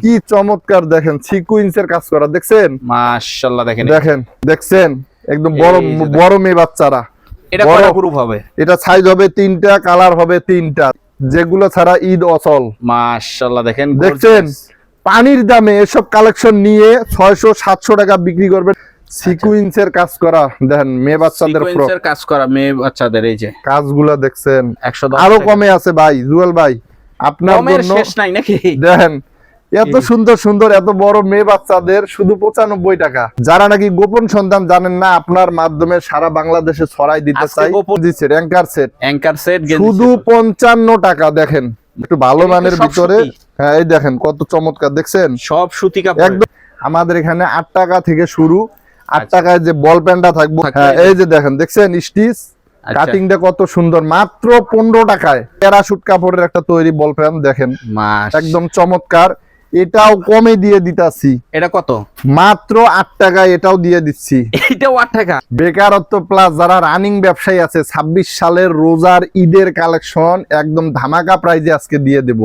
কি চমৎকার দেখেন সিকুয়েন্সের কাজ করা দেখছেন মাশাআল্লাহ দেখেন দেখছেন একদম বড় বড় মেয়ে বাচ্চারা এটা কয়টা গ্রুপ হবে এটা সাইজ হবে 3টা কালার হবে 3টা যেগুলো ছাড়া ঈদ অচল মাশাআল্লাহ দেখছেন পানির দামে এসব কালেকশন নিয়ে 600-700 টাকা বিক্রি করবেন সিকুয়েন্সের কাজ করা দেখেন মেয়ে বাচ্চাদের সিকুয়েন্সের কাজ করা মেয়ে বাচ্চাদের এই যে কাজগুলো দেখছেন 110 আরো কমে আছে ভাই জুয়েল ভাই আপনার জন্য শেষ নাই নাকি দেখেন এত সুন্দর সুন্দর এত বড় মেয়ে বাচ্চাদের শুধু 95 টাকা যারা নাকি গোপন সন্ধান জানেন না আপনার মাধ্যমে সারা বাংলাদেশে ছড়াই দিতে চাই দিচ্ছে অ্যাঙ্কার সেট শুধু 55 টাকা দেখেন একটু ভালো মানের ভিতরে হ্যাঁ এই দেখেন কত চমৎকার দেখছেন সব সুতি কাপড় একদম আমাদের এখানে 8 টাকা থেকে শুরু 8 টাকায় যে বল প্যান্টটা থাকবে হ্যাঁ এই যে দেখেন স্টিচ কাটিংটা কত সুন্দর মাত্র 15 টাকায় প্যারাশুট কাপড়ের একটা তৈরি বল প্যান্ট দেখেন একদম চমৎকার এটাও কমে দিয়ে দিতাছি এটা কত মাত্র 8 টাকায় এটাও দিয়ে দিচ্ছি এটাও 8 টাকা বেকারত্ব প্লাস যারা রানিং ব্যবসায়ী আছে 26 সালের রোজার ঈদের কালেকশন একদম ধামাকা প্রাইজে আজকে দিয়ে দেব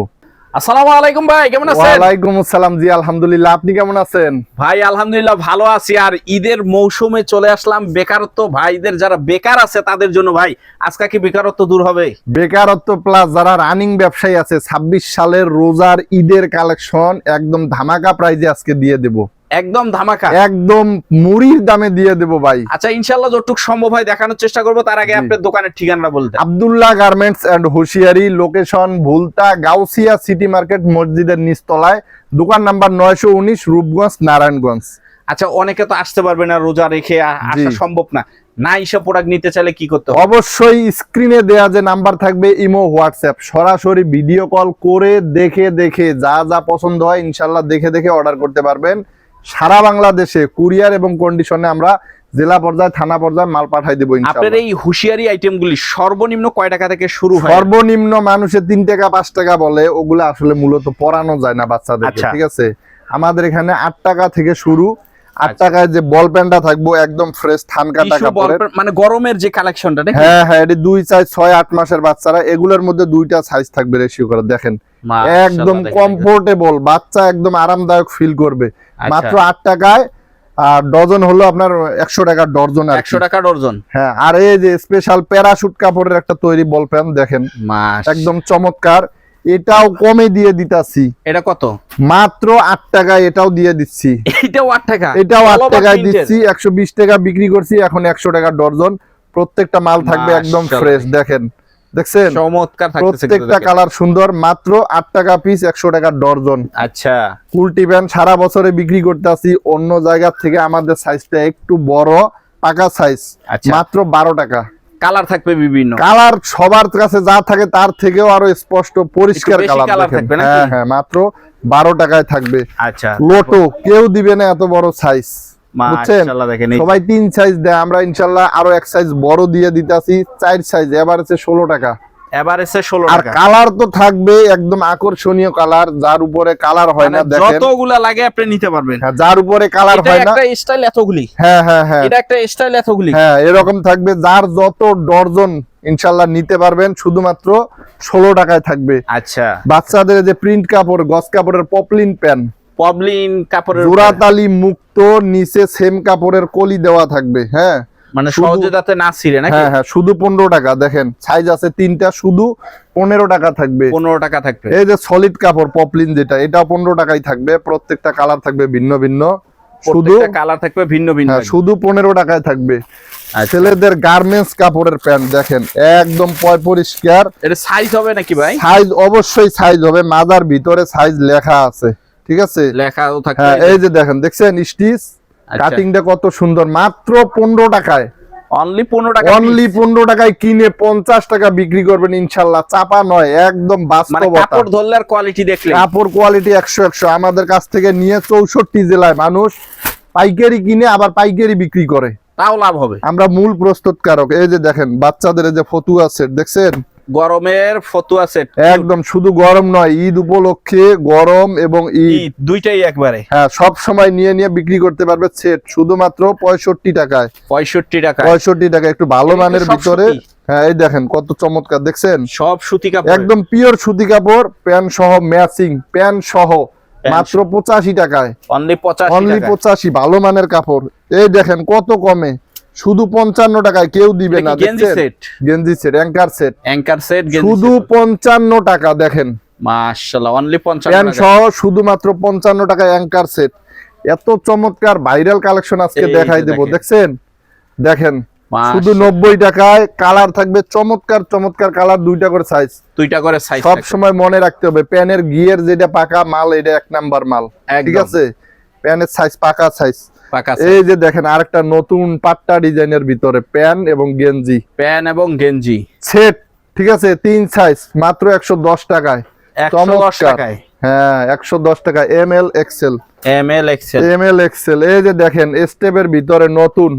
আসসালামু আলাইকুম ভাই কেমন আছেন ওয়ালাইকুম আসসালাম জি আলহামদুলিল্লাহ আপনি কেমন আছেন ভাই আলহামদুলিল্লাহ ভালো আছি আর ঈদের মৌসুমে চলে আসলাম বেকারত্ব ভাইদের যারা বেকার আছে তাদের জন্য ভাই আজকে কি বেকারত্ব দূর হবে বেকারত্ব প্লাস যারা রানিং ব্যবসায়ী আছে 26 সালের রোজার ঈদের কালেকশন একদম ধামাকা প্রাইজে আজকে দিয়ে দেব একদম ধামাকা একদম মুড়ির দামে দিয়ে দেব ভাই আচ্ছা ইনশাআল্লাহ যতটুকু সম্ভব হয় দেখানোর চেষ্টা করব তার আগে আপনার দোকানের ঠিকানাটা বলতে আব্দুল্লাহ গার্মেন্টস এন্ড হুশিয়ারি location Bhulta Gausia city market মসজিদের নিচতলায় দোকান নাম্বার 919 রূপগঞ্জ নারায়ণগঞ্জ আচ্ছা অনেকে তো আসতে পারবে না রোজা রেখে আসা সম্ভব না না এসব প্রোডাক্ট নিতে চাইলে কি করতে হবে অবশ্যই স্ক্রিনে দেয়া যে নাম্বার থাকবে ইমো হোয়াটসঅ্যাপ সরাসরি ভিডিও কল করে দেখে যা যা পছন্দ হয় ইনশাআল্লাহ দেখে অর্ডার করতে পারবেন সারা বাংলাদেশে কুরিয়ার এবং কন্ডিশনে আমরা জেলা পর্যায়ে থানা পর্যায়ে মাল পাঠাই দেব ইনশাআল্লাহ আপনার এই হুশিয়ারি আইটেমগুলি সর্বনিম্ন কয় টাকা থেকে শুরু হয় সর্বনিম্ন মানুষের 3 টাকা 5 টাকা বলে ওগুলো আসলে মূলত পরানো যায় না বাচ্চাদেরকে ঠিক আছে আমাদের এখানে 8 টাকা থেকে শুরু 8 টাকায় যে বল প্যান্টটা থাকবো একদম ফ্রেশ থানকাটা কাপড়ের মানে গরমের যে কালেকশনটা নাকি হ্যাঁ এটি 2 সাইজ 6-8 মাসের বাচ্চারা এগুলোর মধ্যে দুইটা সাইজ থাকবে রেশিও করে দেখেন একদম কমফোর্টেবল বাচ্চা একদম আরামদায়ক ফিল করবে মাত্র 8 টাকায় আর ডজন হলো আপনার 100 টাকা ডজন আর 100 টাকা ডজন হ্যাঁ আর এই যে স্পেশাল প্যারাশুট কাপড়ের একটা তৈরি বল প্যান্ট দেখেন একদম চমৎকার এটাও কমে দিয়ে দিতাছি এটা কত মাত্র 8 টাকায় এটাও দিয়ে দিচ্ছি এটাও 8 টাকা এটাও 8 টাকায় দিচ্ছি 120 টাকা বিক্রি করছি এখন 100 টাকা ডজন প্রত্যেকটা মাল থাকবে একদম ফ্রেশ দেখেন দেখছেন চমৎকার থাকতেছে প্রত্যেকটা কালার সুন্দর মাত্র 8 টাকা পিস 100 টাকা ডজন আচ্ছা কুলটি প্যান্ট সারা বছরে বিক্রি করতেছি অন্য জায়গা থেকে আমাদের সাইজটা একটু বড় পাকা সাইজ মাত্র 12 টাকা কালার থাকবে বিভিন্ন কালার সবার কাছে যা থাকে তার থেকেও আরো স্পষ্ট পরিষ্কার কালার থাকবে হ্যাঁ মাত্র 12 টাকায় থাকবে আচ্ছা লোটো কেউ দিবে না এত বড় সাইজ বুঝছেন সবাই 3 সাইজ দেয় আমরা ইনশাআল্লাহ আরো এক সাইজ বড় দিয়ে দিতাছি 4 সাইজ এভারেজে 16 টাকা এভারেজে 16 টাকা আর কালার তো থাকবে একদম আকর্ষণীয় কালার যার উপরে কালার হয় না দেখেন যতগুলা লাগে আপনি নিতে পারবেন হ্যাঁ যার উপরে কালার হয় না এটা একটা স্টাইল এতগুলি হ্যাঁ এটা একটা স্টাইল এতগুলি হ্যাঁ এরকম থাকবে যার যত ডজন ইনশাআল্লাহ নিতে পারবেন শুধুমাত্র 16 টাকায় থাকবে আচ্ছা বাচ্চাদের যে প্রিন্ট কাপড় গস কাপড়ের পপলিন প্যান্ট কাপড়ের জোড়াতালি মুক্ত নিচে সেম কাপড়ের কলি দেওয়া থাকবে হ্যাঁ মানে সহজে যাতে না ছিঁড়ে নাকি হ্যাঁ শুধু 15 টাকা দেখেন সাইজ আছে 3টা শুধু 15 টাকা থাকবে 15 টাকা থাকবে এই যে সলিড কাপড় পপলিন যেটা এটাও 15 টাকাই থাকবে প্রত্যেকটা কালার থাকবে ভিন্ন ভিন্ন শুধু কালার থাকবে ভিন্ন ভিন্ন শুধু 15 টাকায় থাকবে ছেলেদের গার্মেন্টস কাপড়ের প্যান্ট দেখেন একদম পরিষ্কার এটা সাইজ হবে নাকি ভাই সাইজ অবশ্যই সাইজ হবে মাদার ভিতরে সাইজ লেখা আছে ঠিক আছে লেখাও থাকবে হ্যাঁ এই যে দেখেন স্টিচ কাটিংটা কত সুন্দর মাত্র 15 টাকায় অনলি 15 টাকা অনলি 15 টাকায় কিনে 50 টাকা বিক্রি করবেন ইনশাআল্লাহ চাপা নয় একদম বাস্তবতা মানে কাপড় ধরলে আর কোয়ালিটি দেখলে কাপড় কোয়ালিটি 100 আমাদের কাছ থেকে নিয়ে 64 জেলায় মানুষ পাইকারি কিনে আবার পাইকারি বিক্রি করে তাও লাভ হবে আমরা মূল প্রস্তুতকারক এই যে দেখেন বাচ্চাদের যে ফতুয়া সেট দেখছেন গরমের ফতুয়া সেট একদম শুধু গরম নয় ঈদ উপলক্ষে গরম এবং ঈদ দুইটাই একবারে হ্যাঁ সব সময় নিয়ে বিক্রি করতে পারবে সেট শুধুমাত্র 65 টাকায় 65 টাকা একটু ভালো মানের ভিতরে হ্যাঁ এই দেখেন কত চমৎকার দেখছেন সব সুতি কাপড় একদম পিওর সুতি কাপড় প্যান্ট সহ ম্যাচিং প্যান্ট সহ মাত্র 85 টাকায়, অনলি 85 অনলি টাকা। 85, ভালো মানের কাপড়। এই দেখেন কত কমে, শুধু 55 টাকায়, কেউ দিবে না। গেঞ্জি সেট, গেঞ্জি set, anchor set, anchor set, শুধু 55 টাকা। দেখেন মাশাআল্লাহ, অনলি 55 প্যান্ট টাকা সহ শুধুমাত্র 55 টাকায় অ্যাঙ্কার সেট। এত চমৎকার ভাইরাল কালেকশন আজকে এই দেখাই যে দেব। দেখেন। দেখছেন, দেখেন শুধু মাশাআল্লাহ। 90 টাকায় কালার থাকবে, চমৎকার চমৎকার কালার, দুইটা করে সাইজ। দুইটা করে সাইজ সব থাকে। সময় মনে রাখতে হবে, প্যানের গিয়ার যেটা পাকা মাল, এটা 1 নাম্বার মাল। ঠিক একদম। আছে, প্যানের সাইজ পাকা সাইজ। পাকা এই সাইজ। যে দেখেন আরেকটা নতুন পাট্টা ডিজাইনের ভিতরে প্যান্ট এবং গেঞ্জি প্যান্ট এবং গেঞ্জি সেট। ঠিক আছে, 3 সাইজ, মাত্র 110 টাকায়। 110 টাকায়। হ্যাঁ, 110 টাকা। ML Excel, ML Excel, ML Excel. এই যে দেখেন স্টেপের ভিতরে নতুন,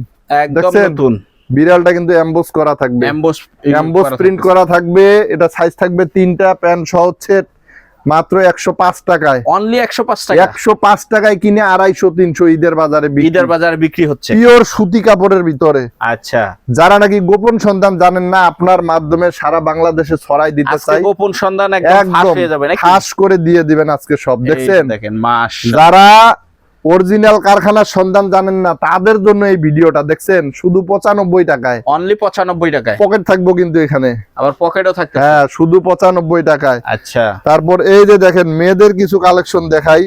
একদম দেখছেন? নতুন। বিড়ালটা কিন্তু এমবোস করা থাকবে, এমবোস এমবোস প্রিন্ট করা থাকবে। এটা সাইজ থাকবে 3টা, প্যান্ট সহ সেট, মাত্র 105 টাকায়। অনলি 105 টাকা। 105 টাকায় কিনে 250-300 ঈদের বাজারে ঈদের বাজারে বিক্রি হচ্ছে। পিওর সুতি কাপড়ের ভিতরে। আচ্ছা, যারা নাকি গোপন সন্ধান জানেন না, আপনার মাধ্যমে সারা বাংলাদেশে ছড়াই দিতে আজকে চাই। গোপন সন্ধান একদম ফাঁস একদম হয়ে যাবে নাকি? ফাঁস করে দিয়ে দিবেন আজকে সব। এই দেখছেন, দেখেন মাশাআল্লাহ, যারা অরিজিনাল কারখানার সন্ধান জানেন না, তাদের জন্য এই ভিডিওটা। দেখছেন, শুধু 95 টাকায়, অনলি 95 টাকায়। পকেট থাকবো কিন্তু এখানে। আবার পকেটও থাকতে। হ্যাঁ, শুধু 95 টাকায়। আচ্ছা, তারপর এই যে দেখেন মেয়েদের কিছু কালেকশন দেখাই,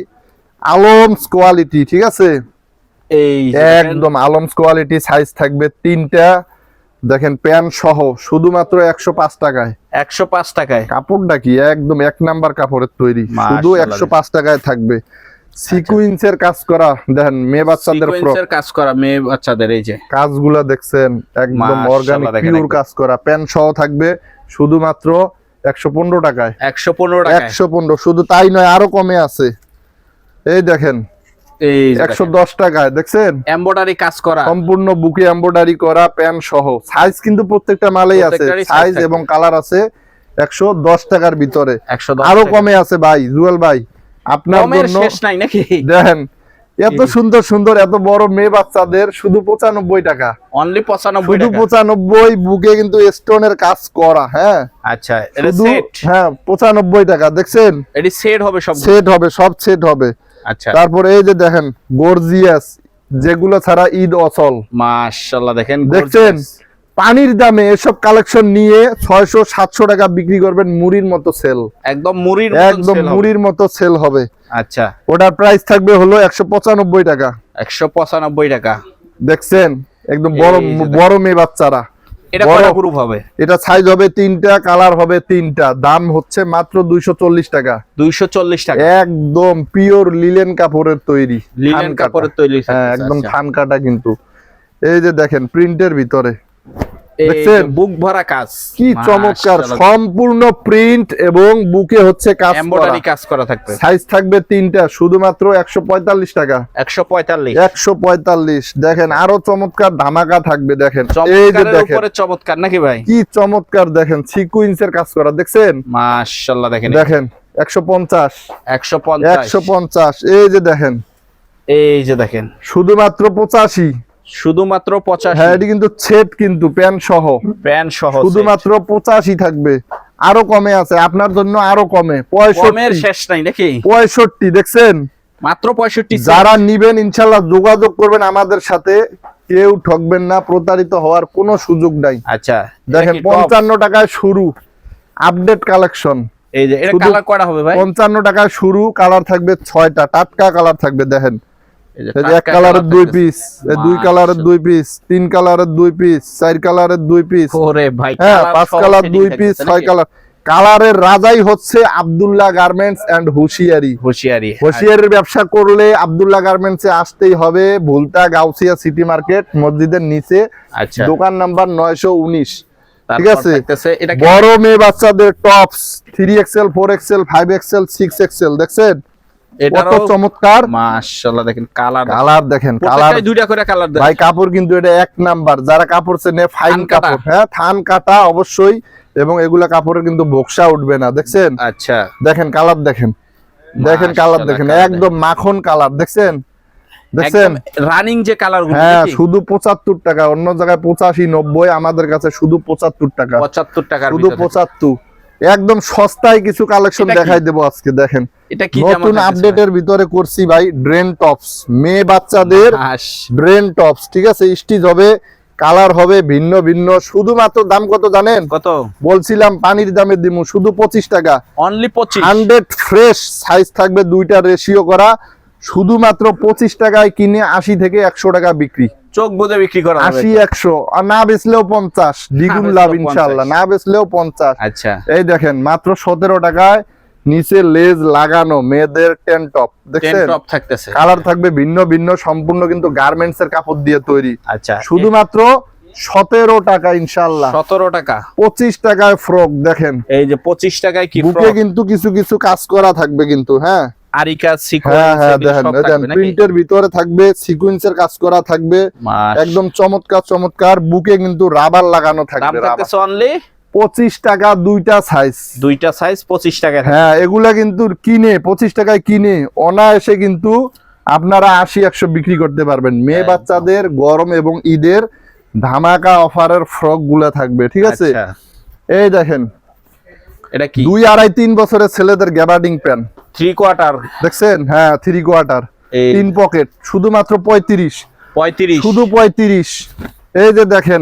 আলমস কোয়ালিটি। ঠিক আছে, এই যে দেখেন, একদম আলমস কোয়ালিটি, সাইজ থাকবে 3টা। দেখেন প্যান্ট সহ শুধুমাত্র 105 টাকায়। 105 টাকায়। কাপড়টা কি একদম 1 নাম্বার কাপড়ের তৈরি, শুধু মাশাআল্লাহ। 105 টাকায় থাকবে। সিকুয়েন্সের কাজ করা, দেখেন মেয়ে বাচ্চাদের ফ্রক, সিকোয়েন্সের কাজ করা মেয়ে বাচ্চাদের। এই যে কাজগুলা দেখছেন, একদম মাশাআল্লাহ, অর্গানিক দেখেন পিওর একদম। কাজ করা। প্যান্ট সহ থাকবে শুধুমাত্র 115 টাকায়। 115 টাকায়। 115, শুধু তাই নয়, আরো কমে আছে। এই দেখেন এই যে 110 টাকায়। দেখছেন, এমব্রয়ডারি কাজ করা। সম্পূর্ণ বুকে এমব্রয়ডারি করা, প্যান্ট সহ। সাইজ কিন্তু প্রত্যেকটা মালেই আছে, প্রত্যেকটারই size সাইজ থাকবে। এবং কালার আছে। 110 টাকার ভিতরে 110 আরো টাকা। কমে আছে ভাই, জুয়েল ভাই আপনার কমের জন্য। শেষ নাই নাকি? দেখেন এত সুন্দর সুন্দর এত বড় মেয়ে বাচ্চাদের শুধু 95 টাকা, অনলি 95 শুধু টাকা। 95। বুকে কিন্তু স্টোনের কাজ করা। হ্যাঁ, আচ্ছা, এটা শুধু সেট। হ্যাঁ 95 টাকা। দেখছেন, এটি সেট হবে সব। সেট হবে, সব সেট হবে। আচ্ছা, তারপরে এই যে দেখেন গর্জিয়াস, যেগুলো ছাড়া ঈদ অচল। মাশাআল্লাহ, দেখেন দেখছেন, gorgeous। পানির দামে এসব কালেকশন নিয়ে 600-700 টাকা বিক্রি করবেন, মুড়ির মতো সেল, একদম মুড়ির মতন একদম sell হবে। মুড়ির মতো সেল হবে। আচ্ছা, ওটার প্রাইস থাকবে হলো 195 টাকা। 195 টাকা। দেখছেন, একদম বড় এই যে দেখেন। বড় মেয়ে বাচ্চারা। এটা বড়। কয়টা গ্রুপ হবে? এটা সাইজ হবে 3টা, কালার হবে 3টা, দাম হচ্ছে মাত্র 240 টাকা। 240 টাকা। একদম পিওর লিলেন কাপড়ের তৈরি, লিনেন থান কাটা। কাপড়ের তৈরি। হ্যাঁ, একদম থান কাটা কিন্তু। এই যে দেখেন প্রিন্টের ভিতরে, এই দেখছেন? যে বুক ভরা কাজ। কি চমৎকার, মাশাআল্লাহ। সম্পূর্ণ প্রিন্ট এবং বুকে হচ্ছে কাজ করা। এমব্রয়ডারি কাজ করা থাকবে। সাইজ থাকবে 3টা, শুধুমাত্র 145 টাকা। 145। 145। দেখেন আরো চমৎকার ধামাকা থাকবে। দেখেন এই যে চমৎকারের দেখেন উপরে চমৎকার নাকি ভাই? কি চমৎকার, দেখেন সিকুয়েন্সের কাজ করা। দেখছেন, মাশাআল্লাহ, দেখেন দেখেন 150, 150। 150। এই যে দেখেন, এই যে দেখেন, শুধুমাত্র 85। শুধুমাত্র 85। হ্যাঁ, এটি কিন্তু সেট, কিন্তু প্যান্ট সহ প্যান্ট সহ শুধুমাত্র 85 থাকবে। আরো কমে আছে আপনার জন্য, আরো কমে কমের 65। শেষ নাই নাকি? 65। দেখছেন, মাত্র 65। যারা নিবেন ইনশাল্লাহ যোগাযোগ করবেন আমাদের সাথে, কেউ ঠকবেন না, প্রতারিত হওয়ার কোনো সুযোগ নাই। আচ্ছা, দেখেন এটা কি top? 55 টাকায় শুরু, আপডেট কালেকশন। এই যে এটা শুধু কালার কয়টা হবে ভাই? 55 টাকায় শুরু, কালার থাকবে 6টা, টাটকা কালার থাকবে। দেখেন এই যে এই যে এক টাটকা কালারের colour 2 থাকতেছে। পিস, 2 কালারের 2 পিস, 3 কালারের 2 পিস, 4 কালারের 2 পিস, ওরে ভাই, হ্যাঁ colour 5 সহ কালার setting 2 থাকতেছে পিস, 6 নাকি? কালার। কালারের রাজাই হচ্ছে আব্দুল্লাহ গার্মেন্টস এন্ড হুশিয়ারি। হুঁশিয়ারি। হুশিয়ারির ব্যবসা করলে আব্দুল্লাহ গার্মেন্টসে আসতেই হবে। ভুলতা গাউসিয়া সিটি মার্কেট মসজিদের নিচে, আচ্ছা, দোকান নাম্বার 919। ঠিক তারপর আছে, থাকতেছে এটা কি? বড় মেয়ে বাচ্চাদের tops 3XL, 4XL, 5XL, 6XL। দেখছেন কত এটারও চমৎকার মাশাআল্লাহ, দেখেন কালার। কালার। দেখেন কালার প্রত্যেকটাই দুইটা করে কালার দেয়। ভাই, কাপড় কিন্তু এটা 1 নাম্বার। যারা কাপড় চেনে, ফাইন থান কাটা। কাপড়। হ্যাঁ, থান কাটা অবশ্যই, এবং এগুলা কাপড়ের কিন্তু বক্সা উঠবে না। দেখছেন, আচ্ছা, দেখেন কালার, দেখেন দেখেন কালার, মাশাআল্লাহ, দেখেন colour একদম মাখন কালার। দেখছেন, দেখছেন। একদম রানিং যে কালার গুলো হ্যাঁ, নাকি? শুধু 75 টাকা। অন্য জায়গায় 85, 90, আমাদের কাছে শুধু 75 টাকা, 75 টাকার শুধু ভিতরে। 75। একদম সস্তায় কিছু কালেকশন এটা কি? দেখাই দেবো আজকে। দেখেন এটা কি নতুন আপডেটের ভিতরে করছি ভাই, ড্রেন টপস, মেয়ে বাচ্চাদের ড্রেন টপস, ঠিক আছে? স্টিচ হবে, কালার হবে ভিন্ন ভিন্ন। শুধুমাত্র দাম কত জানেন? কত বলছিলাম পানির দামে দিমু, শুধু 25 টাকা। অনলি 25। 100 ফ্রেশ সাইজ থাকবে, দুইটা রেশিও করা, শুধুমাত্র 25 টাকায় কিনে 80 থেকে 100 টাকা বিক্রি। চোখ বুঝে বিক্রি করা হবে। 80 100, আর না বেচলেও 50, দ্বিগুণ লাভ ইনশাআল্লাহ। না বেচলেও 50। আচ্ছা এই দেখেন মাত্র 17 টাকায় নিচে লেজ লাগানো মেয়েদের টেন টপ, দেখছেন? টপ থাকতেছে, কালার থাকবে ভিন্ন ভিন্ন, সম্পূর্ণ কিন্তু গার্মেন্টস এর কাপড় দিয়ে তৈরি। আচ্ছা শুধুমাত্র 17 টাকা ইনশাআল্লাহ। 17 টাকা। 25 টাকায় ফ্রক, দেখেন এই যে 25 টাকায় কি বুকে কিন্তু কিছু কিছু কাজ করা থাকবে কিন্তু, হ্যাঁ আরিকা হ্যাঁ সিকোয়েন্স হ্যাঁ, এগুলো দেখেন সব দেখেন থাকবে নাকি? প্রিন্টের ভিতরে থাকবে, সিকোয়েন্সের কাজ করা থাকবে, একদম চমৎকার চমৎকার। বুকে কিন্তু রাবার লাগানো দাম থাকবে। থাকতেছে অনলি 25 টাকা, দুইটা সাইজ। দুইটা সাইজ 25 টাকা। হ্যাঁ, এগুলা কিন্তু কিনে 25 টাকায় কিনে অনায়াসে কিন্তু আপনারা 80 100 বিক্রি করতে পারবেন। মেয়ে বাচ্চাদের গরম এবং ঈদের ধামাকা অফারের ফ্রক গুলা থাকবে, ঠিক আছে? আচ্ছা এই দেখেন এটা কি 2 2.5 3 বছরের ছেলেদের গ্যাবার্ডিং প্যান্ট, 3 কোয়ার্টার, দেখছেন? হ্যাঁ 3 কোয়ার্টার, 3 পকেট, শুধুমাত্র 35, 35 শুধু 35। এই যে দেখেন,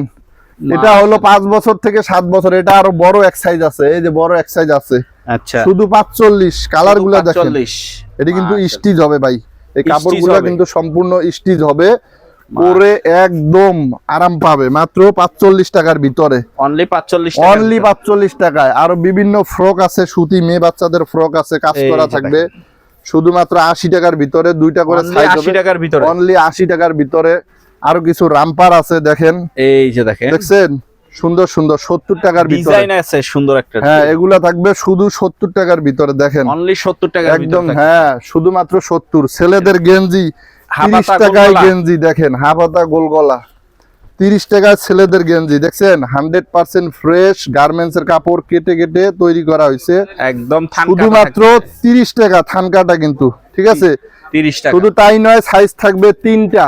এটা হলো 5 বছর থেকে 7 বছর, এটা আরো বড় এক সাইজ আছে, এই যে বড় এক সাইজ আছে। আচ্ছা শুধু 45, কালার গুলা দেখেন। 45। এটা কিন্তু আচ্ছা। স্টিচ হবে ভাই, এই কাপড়গুলো হবে। কিন্তু সম্পূর্ণ স্টিচ হবে, পরে একদম আরাম পাবে মাত্র 45 টাকার ভিতরে। অনলি 45 টাকা। অনলি 45 টাকায়। আরো বিভিন্ন ফ্রক আছে, সুতি মেয়ে বাচ্চাদের ফ্রক আছে, কাজ এই করা যে থাকবে, শুধুমাত্র 80 টাকার ভিতরে, দুইটা করে Only সাইজ 80 টাকার ভিতরে। অনলি 80 টাকার ভিতরে। আরো কিছু রামপার আছে, দেখেন, এই যে দেখেন দেখছেন? সুন্দর সুন্দর 70 টাকার ভিতরে ডিজাইন আছে সুন্দর একটা। হ্যাঁ, এগুলা থাকবে শুধু 70 টাকার ভিতরে, দেখেন অনলি 70 টাকার ভিতরে একদম। থাকবে। হ্যাঁ, শুধুমাত্র 70। ছেলেদের গেঞ্জি 30 হাফাতা টাকায় গোলগলা। গেঞ্জি, দেখেন হাফাতা গোল গলা 30 টাকায় ছেলেদের গেঞ্জি, দেখছেন? 100% ফ্রেশ গার্মেন্টস এর কাপড়, কেটে কেটে তৈরি করা হয়েছে, একদম থানকাটা শুধুমাত্র থাকবে। 30 টাকা থানকাটা কিন্তু, ঠিক আছে? 30 টাকা। শুধু তাই নয়, সাইজ থাকবে 3টা,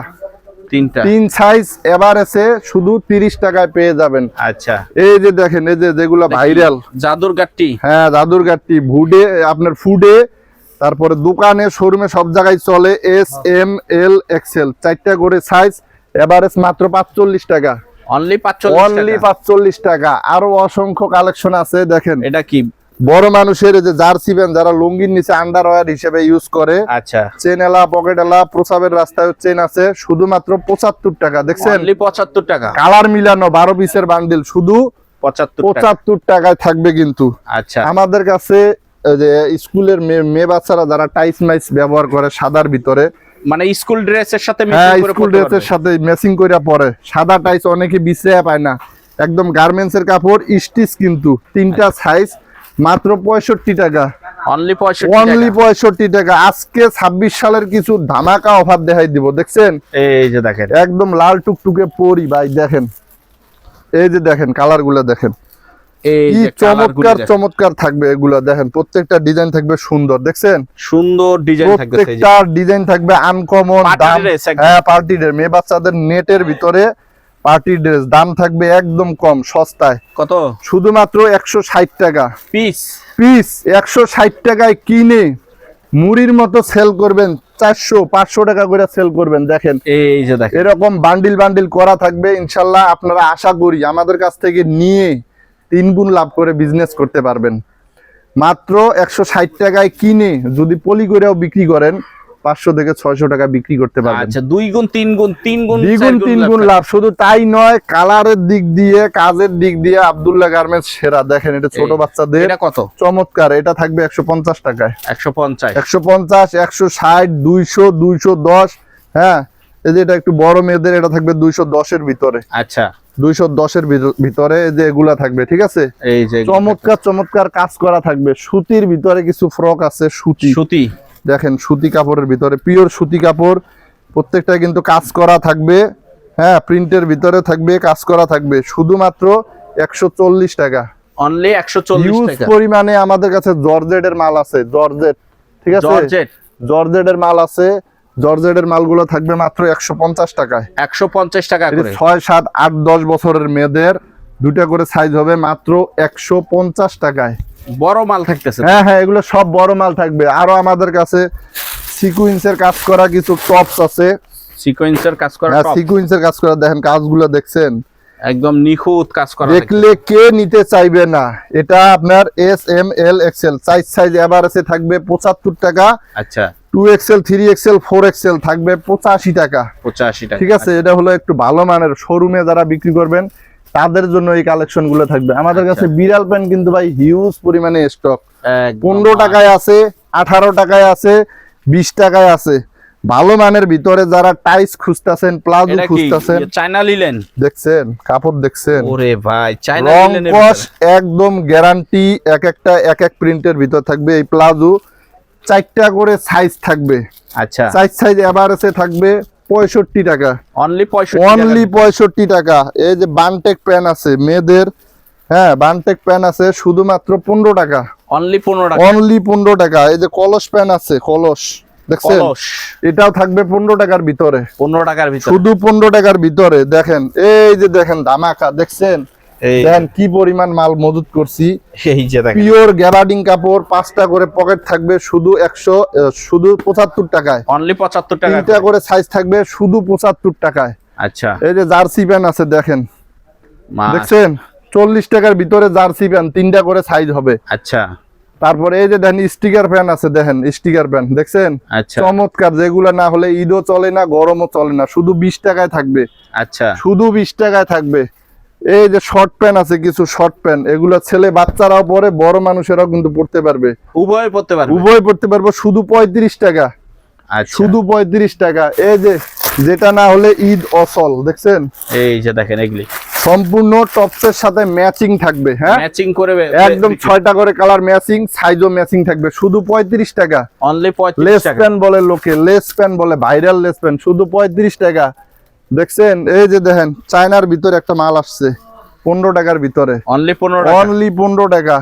তিনটা। 3 সাইজ এভারেজে শুধু 30 টাকায় পেয়ে যাবেন। আচ্ছা এই যে দেখেন, এই যে যেগুলো ভাইরাল, জাদুর গাট্টি। হ্যাঁ দাদুর গাট্টি, ভুডে আপনার ফুডে, তারপরে দোকানে শোরুমে সব জায়গায় চলে। এস এম এল এক্সেল 4টা করে সাইজ, এভারেজ মাত্র 45 টাকা। অনলি 45 অনলি টাকা। 45 টাকা। আরো অসংখ্য কালেকশন আছে, দেখেন। এটা কি বড় মানুষের এই যে জার্সি প্যান্ট, যারা লুঙ্গির নিচে আন্ডারওয়্যার হিসেবে ইউজ করে, আচ্ছা চেন এলা, পকেট এলা, প্রসাবের রাস্তায় চেন আছে, শুধুমাত্র 75 টাকা, দেখছেন? অনলি 75 টাকা। কালার মিলানো 12 পিসের বান্ডিল, শুধু 75 টাকা। 75 টাকায় থাকবে কিন্তু। আচ্ছা আমাদের কাছে যে স্কুলের মেয়ে বাচ্চারা যারা টাইস মাইস ব্যবহার করে সাদার ভিতরে, মানে স্কুল ড্রেসের সাথে হ্যাঁ ম্যাচিং করে স্কুল পড়তে ড্রেসের পারবে। সাথে ম্যাচিং করে পরে, সাদা টাইস অনেকে বিছায়া পায় না, একদম গার্মেন্টস এর কাপড়, স্টিচ কিন্তু, 3টা সাইজ, মাত্র 65 টাকা। অনলি 65 অনলি টাকা। 65 টাকা। আজকে 26 সালের কিছু ধামাকা অফার দেখাই দিব, দেখছেন? এই যে দেখেন একদম লাল টুকটুকে পরি ভাই, দেখেন এই যে দেখেন কালার গুলা, দেখেন এই কি যে কালারগুলো চমৎকার দেখেন। চমৎকার থাকবে এগুলা, দেখেন প্রত্যেকটা ডিজাইন থাকবে সুন্দর, দেখছেন? সুন্দর ডিজাইন থাকতেছে। এই যে প্রত্যেকটা ডিজাইন থাকবে আনকমন। Party দাম, dress একদম। হ্যাঁ পার্টি ড্রেস, মেয়ে বাচ্চাদের নেটের ভিতরে পার্টি ড্রেস, দাম থাকবে একদম কম, সস্তায়, কত শুধুমাত্র 160 টাকা পিস? পিস। 160 টাকায় কিনে মুড়ির মতো সেল করবেন, 400 500 টাকা করে সেল করবেন, দেখেন এই যে দেখেন এরকম বান্ডিল বান্ডিল করা থাকবে ইনশাল্লাহ। আপনারা আশা করি আমাদের কাছ থেকে নিয়ে 3 গুণ লাভ করে বিজনেস করতে পারবেন। মাত্র 160 টাকায় কিনে যদি পলি করেও বিক্রি করেন, 500 থেকে 600 টাকা বিক্রি করতে পারবেন। আচ্ছা 2 গুণ 3 গুণ 3 গুণ দ্বিগুণ 3 গুণ লাভ। শুধু তাই নয়, কালারের দিক দিয়ে, কাজের দিক দিয়ে আব্দুল্লাহ গার্মেন্টস সেরা। দেখেন এটা ছোট বাচ্চাদের, এটা কত? চমৎকার। এটা থাকবে 150 টাকায়। 150 150 160 200 210। হ্যাঁ, এই যে এটা একটু বড় মেয়েদের, এটা থাকবে 210 এর ভিতরে। আচ্ছা 210 এর ভিতরে এই যে এগুলা থাকবে, ঠিক আছে? এই যে চমৎকার চমৎকার কাজ করা থাকবে। সুতির ভিতরে কিছু ফ্রক আছে, সুতি, সুতি, দেখেন সুতি কাপড়ের ভিতরে, পিওর সুতি কাপড়, প্রত্যেকটা কিন্তু কাজ করা থাকবে। হ্যাঁ, প্রিন্টের ভিতরে থাকবে, কাজ করা থাকবে, শুধুমাত্র 140 টাকা। অনলি 140 হিউজ টাকা। পরিমাণে আমাদের কাছে জর্জেটের মাল আছে, জর্জেট, ঠিক আছে? জর্জেট, জর্জেটের মাল আছে, জর্জেটের মালগুলো থাকবে মাত্র 150 টাকায়। 150 টাকা করে। 6 7 8 10 বছরের মেয়েদের, দুটা করে সাইজ হবে, মাত্র 150 টাকায়। বড় মাল থাকতেছে। হ্যাঁ হ্যাঁ, এগুলো সব বড় মাল থাকবে। আরো আমাদের কাছে সিকোয়েন্সের কাজ করা কিছু টপস আছে। সিকোয়েন্সের কাজ করা হ্যাঁ, টপ, সিকোয়েন্সের কাজ করা, দেখেন কাজগুলো দেখছেন, একদম নিখুঁত কাজ করা। দেখলে কে নিতে চাইবে না। এটা আপনার S M L XL size এভারেজে থাকবে 75 টাকা। আচ্ছা, 2XL 3XL 4XL থাকবে 85 টাকা। 85 টাকা, ঠিক আছে, এটা হলো একটু ভালো মানের, শোরুমে যারা বিক্রি করবেন তাদের জন্য এই কালেকশন গুলো থাকবে। আমাদের কাছে বিড়াল প্যান্ট কিন্তু ভাই হিউজ পরিমাণে স্টক। 15 টাকায় আছে, 18 টাকায় আছে, 20 টাকায় আছে। ভালো মানের ভিতরে যারা টাইস খুঁজতেছেন, প্লাজো খুঁজতেছেন, চায়না লিলেন দেখছেন কাপড় দেখছেন, ওরে ভাই চায়না রং লিলেনের কস একদম গ্যারান্টি। এক একটা এক এক প্রিন্টের ভিতর থাকবে। এই প্লাজো 4টা করে সাইজ থাকবে। আচ্ছা, সাইজ এভারেজে থাকবে 65 টাকা, অনলি 65 টাকা। এই যে বানটেক প্যান আছে মেয়েদের, হ্যাঁ বানটেক প্যান আছে শুধুমাত্র 15 টাকা, অনলি 15 টাকা, অনলি 15 টাকা। এই যে কলস প্যান আছে, কলস দেখছেন, এটাও থাকবে 15 টাকার ভিতরে, 15 টাকার ভিতরে, শুধু 15 টাকার ভিতরে। দেখেন এই যে দেখেন ধামাকা, দেখছেন দেখেন কি পরিমাণ মাল মজুত করছি। এই যে দেখেন পিওর গ্যাবার্ডিং কাপড়, 5টা করে পকেট থাকবে শুধু 75 টাকায়, অনলি 75 টাকা, 3টা করে সাইজ থাকবে শুধু 75 টাকায়। আচ্ছা, এই যে জার্সি প্যান আছে দেখেন, মা দেখছেন 40 টাকার ভিতরে জার্সি প্যান, 3টা করে সাইজ হবে। আচ্ছা, তারপরে এই যে দেখেন স্টিকার প্যান আছে, দেখেন স্টিকার প্যান দেখছেন, আচ্ছা, চমৎকার। যেগুলো না হলে ঈদও চলে না, গরমও চলে না, শুধু 20 টাকায় থাকবে, আচ্ছা, শুধু 20 টাকায় থাকবে। এই যে শর্ট প্যান আছে, কিছু শর্ট প্যান, এগুলো ছেলে বাচ্চারাও পরে, বড় মানুষেরাও কিন্তু পড়তে পারবে, উভয় পড়তে পারবে, উভয় পড়তে পারবো, শুধু 35 টাকা, আচ্ছা, শুধু 35 টাকা। এই যে যেটা না হলে ঈদ অসল, দেখছেন এই যে দেখেন এগুলি সম্পূর্ণ টপসের সাথে ম্যাচিং থাকবে। হ্যাঁ, ম্যাচিং করে একদম 6টা করে কালার ম্যাচিং, সাইজও ম্যাচিং থাকবে, শুধু 35 টাকা। অনলি 35 লেস টাকা, প্যান বলে লোকে, লেস প্যান বলে, ভাইরাল লেস প্যান, শুধু 35 টাকা। দেখছেন এই যে দেখেন চায়নার ভিতরে একটা মাল আসছে 15 টাকার ভিতরে, অনলি 15 টাকা, অনলি 15 টাকা।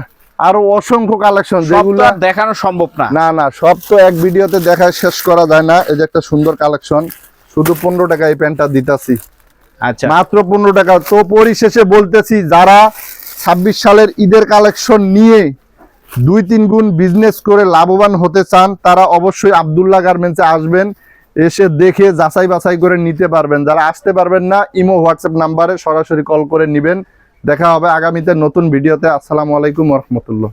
আরো অসংখ্য কালেকশন, যেগুলো যেগুলো দেখানো সম্ভব না। না না, সব তো এক ভিডিওতে দেখায় শেষ করা যায় না। এই যে একটা সুন্দর কালেকশন, শুধু 15 টাকা এই প্যান্টটা দিতাছি, আচ্ছা, মাত্র 15 টাকা। তো পরিশেষে বলতেছি, যারা 26 সালের ঈদের কালেকশন নিয়ে 2-3 গুণ বিজনেস করে লাভবান হতে চান, তারা অবশ্যই আব্দুল্লাহ গার্মেন্টসে আসবেন, এসে দেখে যাচাই বাছাই করে নিতে পারবেন। যারা আসতে পারবেন না, ইমো হোয়াটসঅ্যাপ নাম্বারে সরাসরি কল করে নিবেন। দেখা হবে আগামীতে নতুন ভিডিওতে। আসসালামু আলাইকুম ওয়া রাহমাতুল্লাহ।